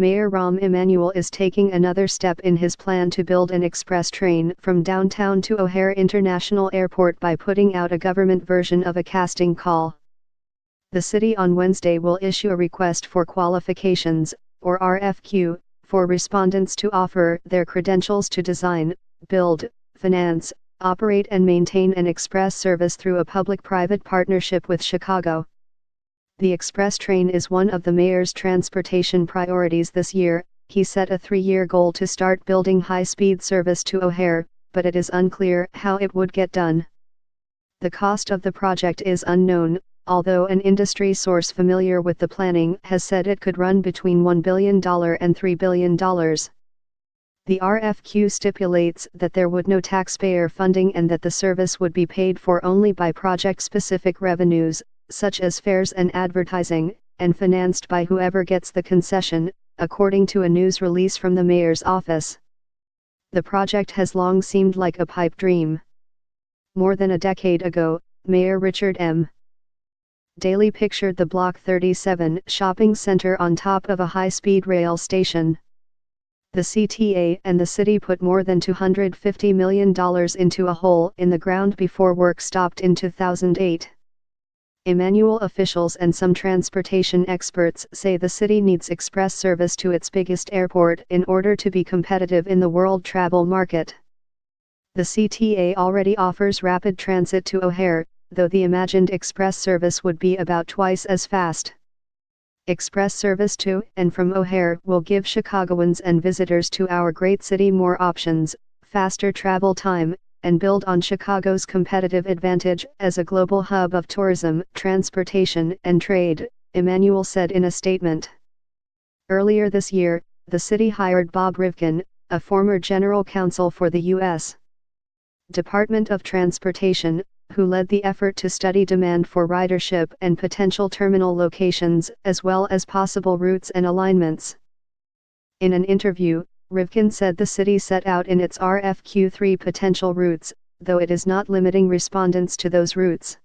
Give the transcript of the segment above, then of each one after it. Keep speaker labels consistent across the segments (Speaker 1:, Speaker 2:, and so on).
Speaker 1: Mayor Rahm Emanuel is taking another step in his plan to build an express train from downtown to O'Hare International Airport by putting out a government version of a casting call. The city on Wednesday will issue a request for qualifications, or RFQ, for respondents to offer their credentials to design, build, finance, operate and maintain an express service through a public-private partnership with Chicago. The express train is one of the mayor's transportation priorities this year. He set a 3-year goal to start building high-speed service to O'Hare, but it is unclear how it would get done. The cost of the project is unknown, although an industry source familiar with the planning has said it could run between $1 billion and $3 billion. The RFQ stipulates that there would no taxpayer funding and that the service would be paid for only by project-specific revenues, such as fares and advertising, and financed by whoever gets the concession, according to a news release from the mayor's office. The project has long seemed like a pipe dream. More than a decade ago, Mayor Richard M. Daley pictured the Block 37 shopping center on top of a high-speed rail station. The CTA and the city put more than $250 million into a hole in the ground before work stopped in 2008. Emanuel officials and some transportation experts say the city needs express service to its biggest airport in order to be competitive in the world travel market. The CTA already offers rapid transit to O'Hare, though the imagined express service would be about twice as fast. Express service to and from O'Hare will give Chicagoans and visitors to our great city more options, faster travel time, and build on Chicago's competitive advantage as a global hub of tourism, transportation, and trade, Emanuel said in a statement. Earlier this year, the city hired Bob Rivkin, a former general counsel for the U.S. Department of Transportation, who led the effort to study demand for ridership and potential terminal locations, as well as possible routes and alignments. In an interview, Rivkin said the city set out in its RFQ 3 potential routes, though it is not limiting respondents to those routes.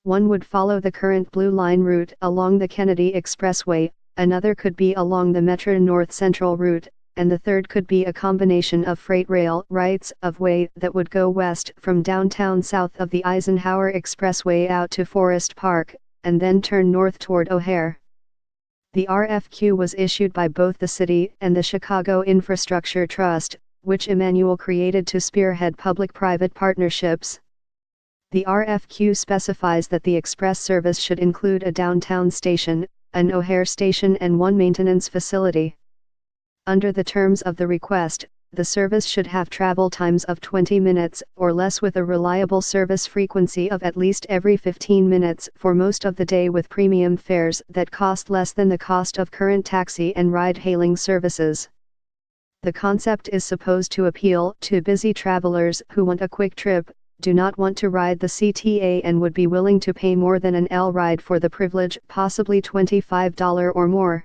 Speaker 1: One would follow the current Blue Line route along the Kennedy Expressway, another could be along the Metro North Central route, and the third could be a combination of freight rail rights of way that would go west from downtown south of the Eisenhower Expressway out to Forest Park, and then turn north toward O'Hare. The RFQ was issued by both the city and the Chicago Infrastructure Trust, which Emanuel created to spearhead public-private partnerships. The RFQ specifies that the express service should include a downtown station, an O'Hare station and one maintenance facility. Under the terms of the request, the service should have travel times of 20 minutes or less with a reliable service frequency of at least every 15 minutes for most of the day with premium fares that cost less than the cost of current taxi and ride-hailing services. The concept is supposed to appeal to busy travelers who want a quick trip, do not want to ride the CTA and would be willing to pay more than an L ride for the privilege, possibly $25 or more.